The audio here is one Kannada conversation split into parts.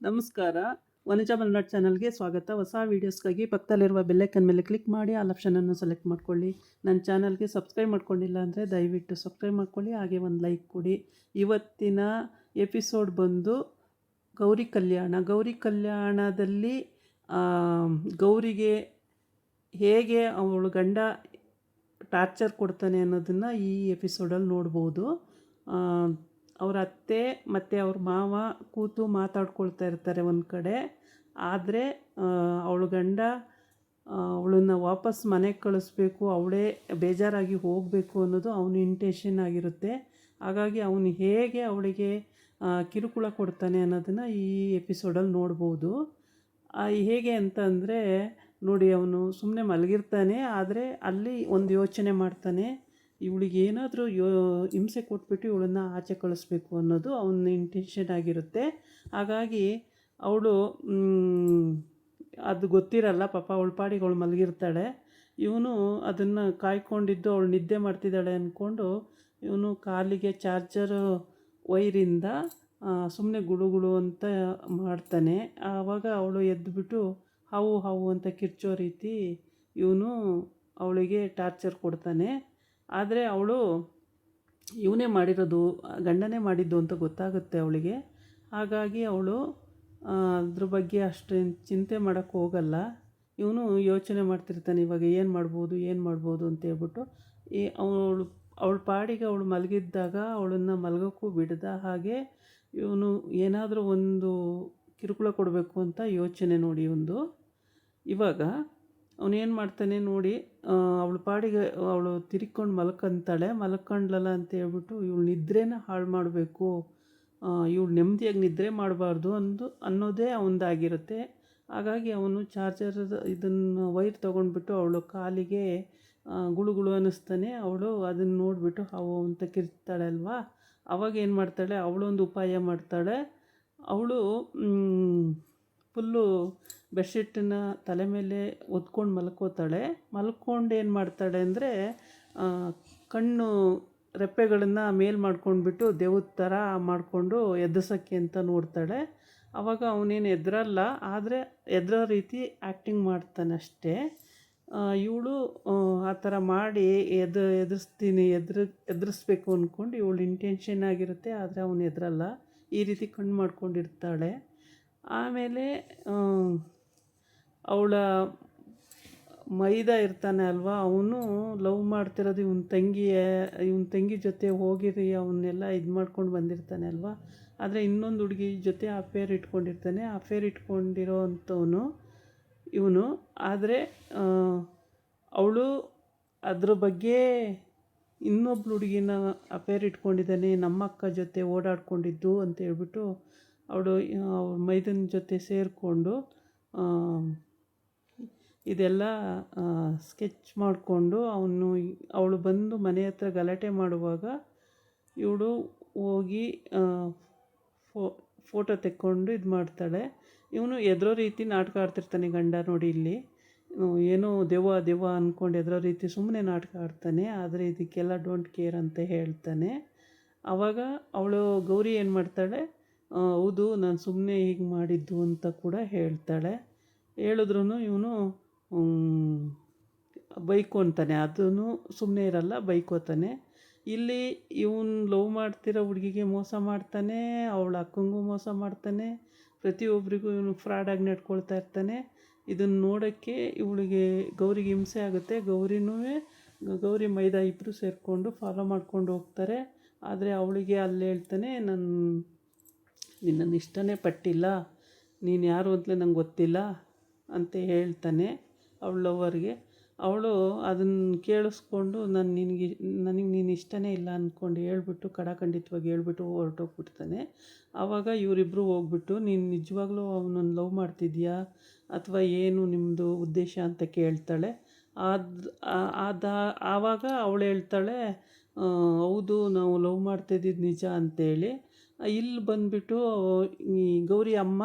ನಮಸ್ಕಾರ. ವನಿಜಾ ಮಲ್ನಾಡ್ ಚಾನಲ್ಗೆ ಸ್ವಾಗತ. ಹೊಸ ವೀಡಿಯೋಸ್ಗಾಗಿ ಪಕ್ಕದಲ್ಲಿರುವ ಬೆಲ್ಲೈಕನ್ ಮೇಲೆ ಕ್ಲಿಕ್ ಮಾಡಿ ಆಲ್ ಆಪ್ಷನನ್ನು ಸೆಲೆಕ್ಟ್ ಮಾಡ್ಕೊಳ್ಳಿ. ನನ್ನ ಚಾನಲ್ಗೆ ಸಬ್ಸ್ಕ್ರೈಬ್ ಮಾಡ್ಕೊಂಡಿಲ್ಲ ಅಂದರೆ ದಯವಿಟ್ಟು ಸಬ್ಸ್ಕ್ರೈಬ್ ಮಾಡ್ಕೊಳ್ಳಿ, ಹಾಗೆ ಒಂದು ಲೈಕ್ ಕೊಡಿ. ಇವತ್ತಿನ ಎಪಿಸೋಡ್ ಬಂದು ಗೌರಿ ಕಲ್ಯಾಣ. ಗೌರಿ ಕಲ್ಯಾಣದಲ್ಲಿ ಗೌರಿಗೆ ಹೇಗೆ ಅವಳು ಗಂಡ ಟಾರ್ಚರ್ ಕೊಡ್ತಾನೆ ಅನ್ನೋದನ್ನು ಈ ಎಪಿಸೋಡಲ್ಲಿ ನೋಡ್ಬೋದು. ಅವ್ರ ಅತ್ತೆ ಮತ್ತು ಅವ್ರ ಮಾವ ಕೂತು ಮಾತಾಡ್ಕೊಳ್ತಾ ಇರ್ತಾರೆ ಒಂದು ಕಡೆ. ಆದರೆ ಅವಳು ಗಂಡ ಅವಳನ್ನು ವಾಪಸ್ ಮನೆಗೆ ಕಳಿಸ್ಬೇಕು, ಅವಳೇ ಬೇಜಾರಾಗಿ ಹೋಗಬೇಕು ಅನ್ನೋದು ಅವನ ಇಂಟೆನ್ಷನ್ ಆಗಿರುತ್ತೆ. ಹಾಗಾಗಿ ಅವನು ಹೇಗೆ ಅವಳಿಗೆ ಕಿರುಕುಳ ಕೊಡ್ತಾನೆ ಅನ್ನೋದನ್ನು ಈ ಎಪಿಸೋಡಲ್ಲಿ ನೋಡ್ಬೋದು. ಹೇಗೆ ಅಂತ ಅಂದರೆ ನೋಡಿ, ಅವನು ಸುಮ್ಮನೆ ಮಲಗಿರ್ತಾನೆ, ಆದರೆ ಅಲ್ಲಿ ಒಂದು ಯೋಚನೆ ಮಾಡ್ತಾನೆ, ಇವಳಿಗೆ ಏನಾದರೂ ಹಿಂಸೆ ಕೊಟ್ಬಿಟ್ಟು ಇವಳನ್ನು ಆಚೆ ಕಳಿಸ್ಬೇಕು ಅನ್ನೋದು ಅವನ ಇಂಟೆನ್ಷನ್ ಆಗಿರುತ್ತೆ. ಹಾಗಾಗಿ ಅವಳು ಅದು ಗೊತ್ತಿರಲ್ಲ ಪಾಪ, ಅವಳ ಪಾಡಿಗೆ ಅವಳು ಮಲಗಿರ್ತಾಳೆ. ಇವನು ಅದನ್ನು ಕಾಯ್ಕೊಂಡಿದ್ದು ಅವಳು ನಿದ್ದೆ ಮಾಡ್ತಿದ್ದಾಳೆ ಅಂದ್ಕೊಂಡು ಇವನು ಕಾಲಿಗೆ ಚಾರ್ಜರ್ ವೈರಿಂದ ಸುಮ್ಮನೆ ಗುಳುಗುಳು ಅಂತ ಮಾಡ್ತಾನೆ. ಆವಾಗ ಅವಳು ಎದ್ದುಬಿಟ್ಟು ಹಾವು ಹಾವು ಅಂತ ಕಿರ್ಚೋ ರೀತಿ ಇವನು ಅವಳಿಗೆ ಟಾರ್ಚರ್ ಕೊಡ್ತಾನೆ. ಆದರೆ ಅವಳು ಇವನೇ ಮಾಡಿರೋದು, ಗಂಡನೇ ಮಾಡಿದ್ದು ಅಂತ ಗೊತ್ತಾಗುತ್ತೆ ಅವಳಿಗೆ. ಹಾಗಾಗಿ ಅವಳು ಅದ್ರ ಬಗ್ಗೆ ಅಷ್ಟು ಚಿಂತೆ ಮಾಡೋಕ್ಕೆ ಹೋಗಲ್ಲ. ಇವನು ಯೋಚನೆ ಮಾಡ್ತಿರ್ತಾನೆ, ಇವಾಗ ಏನು ಮಾಡ್ಬೋದು ಅಂತ ಹೇಳ್ಬಿಟ್ಟು ಅವಳ ಪಾಡಿಗೆ ಅವಳು ಮಲಗಿದ್ದಾಗ ಅವಳನ್ನು ಮಲಗೋಕ್ಕೂ ಬಿಡದ ಹಾಗೆ ಇವನು ಏನಾದರೂ ಒಂದು ಕಿರುಕುಳ ಕೊಡಬೇಕು ಅಂತ ಯೋಚನೆ ನೋಡಿ ಒಂದು. ಇವಾಗ ಅವನೇನು ಮಾಡ್ತಾನೆ ನೋಡಿ, ಅವಳ ಪಾಡಿಗೆ ಅವಳು ತಿರ್ಕೊಂಡು ಮಲ್ಕೊಂಡ್ಲಲ್ಲ ಅಂತ ಹೇಳ್ಬಿಟ್ಟು ಇವಳು ನಿದ್ರೆನ ಹಾಳು ಮಾಡಬೇಕು, ಇವಳು ನೆಮ್ಮದಿಯಾಗಿ ನಿದ್ರೆ ಮಾಡಬಾರ್ದು ಅನ್ನೋದೇ ಅವನದಾಗಿರುತ್ತೆ. ಹಾಗಾಗಿ ಅವನು ಚಾರ್ಜರ್ ಇದನ್ನು ವೈರ್ ತೊಗೊಂಡ್ಬಿಟ್ಟು ಅವಳು ಕಾಲಿಗೆ ಗುಳುಗುಳು ಅನ್ನಿಸ್ತಾನೆ. ಅವಳು ಅದನ್ನು ನೋಡಿಬಿಟ್ಟು ಹಾವು ಅಂತ ಕಿರ್ತಾಳೆ ಅಲ್ವಾ. ಅವಾಗ ಏನು ಮಾಡ್ತಾಳೆ, ಅವಳೊಂದು ಉಪಾಯ ಮಾಡ್ತಾಳೆ. ಅವಳು ಫುಲ್ಲು ಬೆಡ್ಶೀಟನ್ನು ತಲೆ ಮೇಲೆ ಒದ್ಕೊಂಡು ಮಲ್ಕೊಂಡು ಏನು ಮಾಡ್ತಾಳೆ ಅಂದರೆ ಕಣ್ಣು ರೆಪ್ಪೆಗಳನ್ನು ಮೇಲ್ ಮಾಡ್ಕೊಂಡ್ಬಿಟ್ಟು ದೇವದ ಥರ ಮಾಡಿಕೊಂಡು ಎದ್ದಿಸೋಕ್ಕೆ ಅಂತ ನೋಡ್ತಾಳೆ. ಆವಾಗ ಅವನೇನು ಎದ್ರಲ್ಲ, ಆದರೆ ಎದ್ರೋ ರೀತಿ ಆ್ಯಕ್ಟಿಂಗ್ ಮಾಡ್ತಾನೆ ಅಷ್ಟೇ. ಇವಳು ಆ ಥರ ಮಾಡಿ ಎದುರಿಸ್ಬೇಕು ಅಂದ್ಕೊಂಡು ಇವಳು ಇಂಟೆನ್ಷನ್ ಆಗಿರುತ್ತೆ, ಆದರೆ ಅವನು ಎದ್ರಲ್ಲ. ಈ ರೀತಿ ಕಣ್ಣು ಮಾಡ್ಕೊಂಡಿರ್ತಾಳೆ. ಆಮೇಲೆ ಅವಳ ಮೈದ ಇರ್ತಾನೆ ಅಲ್ವಾ, ಅವನು ಲವ್ ಮಾಡ್ತಿರೋದು ಇವನ ತಂಗಿ ಜೊತೆ ಹೋಗಿರಿ ಅವನ್ನೆಲ್ಲ ಇದು ಮಾಡ್ಕೊಂಡು ಬಂದಿರ್ತಾನೆ ಅಲ್ವಾ. ಆದರೆ ಇನ್ನೊಂದು ಹುಡುಗಿ ಜೊತೆ ಅಫೇರ್ ಇಟ್ಕೊಂಡಿರೋ ಅಂಥವನು ಇವನು. ಆದರೆ ಅವಳು ಅದ್ರ ಬಗ್ಗೆ ಇನ್ನೊಬ್ಳು ಹುಡುಗಿನ ಅಫೇರ್ ಇಟ್ಕೊಂಡಿದ್ದಾನೆ, ನಮ್ಮ ಅಕ್ಕ ಜೊತೆ ಓಡಾಡ್ಕೊಂಡಿದ್ದು ಅಂತ ಹೇಳ್ಬಿಟ್ಟು ಅವಳು ಅವ್ರ ಮೈದನ ಜೊತೆ ಸೇರಿಕೊಂಡು ಇದೆಲ್ಲ ಸ್ಕೆಚ್ ಮಾಡಿಕೊಂಡು ಅವಳು ಬಂದು ಮನೆ ಹತ್ರ ಗಲಾಟೆ ಮಾಡುವಾಗ ಇವಳು ಹೋಗಿ ಫೋಟೋ ತೆಕ್ಕೊಂಡು ಇದು ಮಾಡ್ತಾಳೆ. ಇವನು ಎದುರೋ ರೀತಿ ನಾಟಕ ಆಡ್ತಿರ್ತಾನೆ ಗಂಡ. ನೋಡಿ ಇಲ್ಲಿ ಏನೋ ದೆವ್ವ ಅಂದ್ಕೊಂಡು ಎದುರೋ ರೀತಿ ಸುಮ್ಮನೆ ನಾಟಕ ಆಡ್ತಾನೆ, ಆದರೆ ಇದಕ್ಕೆಲ್ಲ ಡೋಂಟ್ ಕೇರ್ ಅಂತ ಹೇಳ್ತಾನೆ. ಆವಾಗ ಅವಳು ಗೌರಿ ಏನು ಮಾಡ್ತಾಳೆ, ಹೌದು ನಾನು ಸುಮ್ಮನೆ ಹೀಗೆ ಮಾಡಿದ್ದು ಅಂತ ಕೂಡ ಹೇಳ್ತಾಳೆ. ಹೇಳಿದ್ರೂ ಇವನು ಬೈಕೊತಾನೆ, ಅದೂ ಸುಮ್ಮನೆ ಇರಲ್ಲ, ಬೈಕೋತಾನೆ. ಇಲ್ಲಿ ಇವನು ಲವ್ ಮಾಡ್ತಿರೋ ಹುಡುಗಿಗೆ ಮೋಸ ಮಾಡ್ತಾನೆ, ಅವಳ ಅಕ್ಕಂಗೂ ಮೋಸ ಮಾಡ್ತಾನೆ, ಪ್ರತಿಯೊಬ್ಬರಿಗೂ ಇವನು ಫ್ರಾಡಾಗಿ ನಡ್ಕೊಳ್ತಾ ಇರ್ತಾನೆ. ಇದನ್ನು ನೋಡೋಕ್ಕೆ ಇವಳಿಗೆ ಗೌರಿಗೆ ಹಿಂಸೆ ಆಗುತ್ತೆ. ಗೌರಿ ಮೈದಾ ಇಬ್ಬರು ಸೇರಿಕೊಂಡು ಫಾಲೋ ಮಾಡ್ಕೊಂಡು ಹೋಗ್ತಾರೆ. ಆದರೆ ಅವಳಿಗೆ ಅಲ್ಲಿ ಹೇಳ್ತಾನೆ, ನಿನ್ನನ್ನು ಇಷ್ಟನೇ ಪಟ್ಟಿಲ್ಲ, ನೀನು ಯಾರು ಅಂತಲೇ ನಂಗೆ ಗೊತ್ತಿಲ್ಲ ಅಂತ ಹೇಳ್ತಾನೆ ಅವಳ ಲವರ್ಗೆ. ಅವಳು ಅದನ್ನು ಕೇಳಿಸ್ಕೊಂಡು ನನಗೆ ನೀನು ಇಷ್ಟನೇ ಇಲ್ಲ ಅಂದ್ಕೊಂಡು ಹೇಳ್ಬಿಟ್ಟು ಖಡಾಖಂಡಿತವಾಗಿ ಹೇಳ್ಬಿಟ್ಟು ಹೊರಟೋಗ್ಬಿಡ್ತಾನೆ. ಆವಾಗ ಇವರಿಬ್ಬರು ಹೋಗ್ಬಿಟ್ಟು, ನೀನು ನಿಜವಾಗ್ಲೂ ಅವನನ್ನು ಲವ್ ಮಾಡ್ತಿದ್ಯಾ ಅಥವಾ ಏನು ನಿಮ್ಮದು ಉದ್ದೇಶ ಅಂತ ಕೇಳ್ತಾಳೆ. ಆವಾಗ ಅವಳು ಹೇಳ್ತಾಳೆ, ಹೌದು ನಾವು ಲವ್ ಮಾಡ್ತಿದ್ದಿದ್ದು ನಿಜ ಅಂತೇಳಿ. ಇಲ್ಲಿ ಬಂದುಬಿಟ್ಟು ಈ ಗೌರಿ ಅಮ್ಮ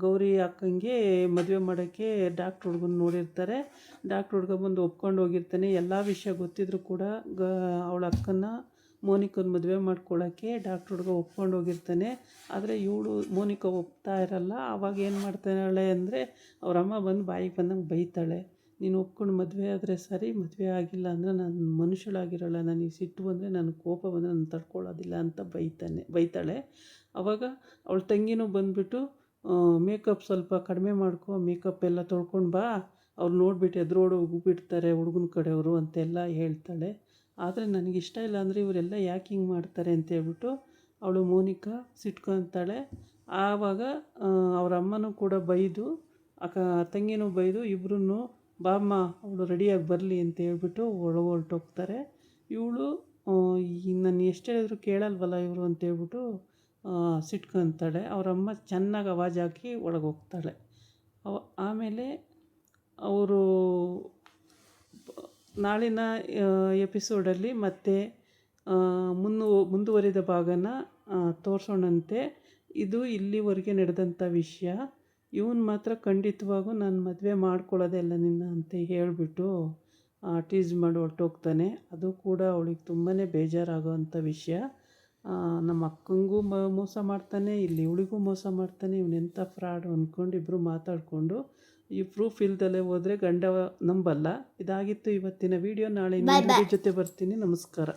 ಗೌರಿ ಅಕ್ಕಂಗೆ ಮದುವೆ ಮಾಡೋಕ್ಕೆ ಡಾಕ್ಟ್ರ್ ಹುಡ್ಗನ ನೋಡಿರ್ತಾರೆ. ಡಾಕ್ಟ್ರ್ ಹುಡ್ಗ ಬಂದು ಒಪ್ಕೊಂಡು ಹೋಗಿರ್ತಾನೆ. ಎಲ್ಲ ವಿಷಯ ಗೊತ್ತಿದ್ರೂ ಕೂಡ ಅವಳ ಅಕ್ಕನ ಮೋನಿಕನ ಮದುವೆ ಮಾಡ್ಕೊಳ್ಳೋಕ್ಕೆ ಡಾಕ್ಟ್ರ್ ಹುಡುಗ ಒಪ್ಕೊಂಡು ಹೋಗಿರ್ತಾನೆ. ಆದರೆ ಇವಳು ಮೋನಿಕಾ ಒಪ್ತಾ ಇರಲ್ಲ. ಆವಾಗ ಏನು ಮಾಡ್ತಾಳೆ ಅಂದರೆ ಅವರಮ್ಮ ಬಂದು ಬಾಯಿಗೆ ಬಂದಂಗೆ ಬೈತಾಳೆ. ನೀನು ಒಪ್ಕೊಂಡು ಮದುವೆ ಆದರೆ ಸರಿ, ಮದುವೆ ಆಗಿಲ್ಲ ಅಂದರೆ ನಾನು ಮನುಷ್ಯಳಾಗಿರೋಲ್ಲ, ನನಗೆ ಸಿಟ್ಟು ಬಂದರೆ ನನಗೆ ಕೋಪ ಬಂದರೆ ನಾನು ತಡ್ಕೊಳ್ಳೋದಿಲ್ಲ ಅಂತ ಬೈತಾಳೆ. ಆವಾಗ ಅವಳ ತಂಗಿನೂ ಬಂದುಬಿಟ್ಟು ಮೇಕಪ್ ಸ್ವಲ್ಪ ಕಡಿಮೆ ಮಾಡ್ಕೊ, ಮೇಕಪ್ ಎಲ್ಲ ತೊಳ್ಕೊಂಡು ಬಾ, ಅವ್ರು ನೋಡಿಬಿಟ್ಟು ಎದುರೋಡು ಹೋಗ್ಬಿಡ್ತಾರೆ ಹುಡುಗನ ಕಡೆಯವರು ಅಂತೆಲ್ಲ ಹೇಳ್ತಾಳೆ. ಆದರೆ ನನಗಿಷ್ಟ ಇಲ್ಲ ಅಂದರೆ ಇವರೆಲ್ಲ ಯಾಕೆ ಹಿಂಗೆ ಮಾಡ್ತಾರೆ ಅಂತೇಳ್ಬಿಟ್ಟು ಅವಳು ಮೋನಿಕಾ ಸಿಟ್ಕೊತಾಳೆ. ಆವಾಗ ಅವ್ರ ಅಮ್ಮನೂ ಕೂಡ ಬೈದು ತಂಗಿನೂ ಬೈದು ಇಬ್ಬರೂ ಬಾಮ್ಮ ಅವಳು ರೆಡಿಯಾಗಿ ಬರಲಿ ಅಂತ ಹೇಳ್ಬಿಟ್ಟು ಹೊರಟೋಗ್ತಾರೆ. ಇವಳು ನಾನು ಎಷ್ಟು ಹೇಳಿದ್ರು ಕೇಳಲ್ವಲ್ಲ ಇವರು ಅಂತೇಳ್ಬಿಟ್ಟು ಸಿಟ್ಕೊತಾಳೆ. ಅವರಮ್ಮ ಚೆನ್ನಾಗಿ ಆವಾಜ್ ಹಾಕಿ ಒಳಗೆ ಹೋಗ್ತಾಳೆ. ಆಮೇಲೆ ಅವರು ನಾಳಿನ ಎಪಿಸೋಡಲ್ಲಿ ಮತ್ತೆ ಮುಂದುವರಿದ ಭಾಗನ ತೋರಿಸೋಣಂತೆ. ಇದು ಇಲ್ಲಿವರೆಗೆ ನಡೆದಂಥ ವಿಷಯ. ಇವನು ಮಾತ್ರ ಖಂಡಿತವಾಗೂ ನಾನು ಮದುವೆ ಮಾಡ್ಕೊಳ್ಳೋದೇ ಇಲ್ಲ ನಿನ್ನ ಅಂತ ಹೇಳಿಬಿಟ್ಟು ಟೀಸ್ ಮಾಡಿ ಹೊರಟೋಗ್ತಾನೆ. ಅದು ಕೂಡ ಅವಳಿಗೆ ತುಂಬಾ ಬೇಜಾರಾಗೋವಂಥ ವಿಷಯ. ನಮ್ಮ ಅಕ್ಕಂಗೂ ಮೋಸ ಮಾಡ್ತಾನೆ, ಇಲ್ಲಿ ಇವಳಿಗೂ ಮೋಸ ಮಾಡ್ತಾನೆ, ಇವನೆಂಥ ಫ್ರಾಡು ಅಂದ್ಕೊಂಡು ಇಬ್ಬರು ಮಾತಾಡಿಕೊಂಡು ಈ ಪ್ರೂಫ್ ಇಲ್ದಲ್ಲೇ ಹೋದರೆ ಗಂಡ ನಂಬಲ್ಲ. ಇದಾಗಿತ್ತು ಇವತ್ತಿನ ವಿಡಿಯೋ. ನಾಳೆ ಇನ್ನೊಂದು ಜೊತೆ ಬರ್ತೀನಿ. ನಮಸ್ಕಾರ.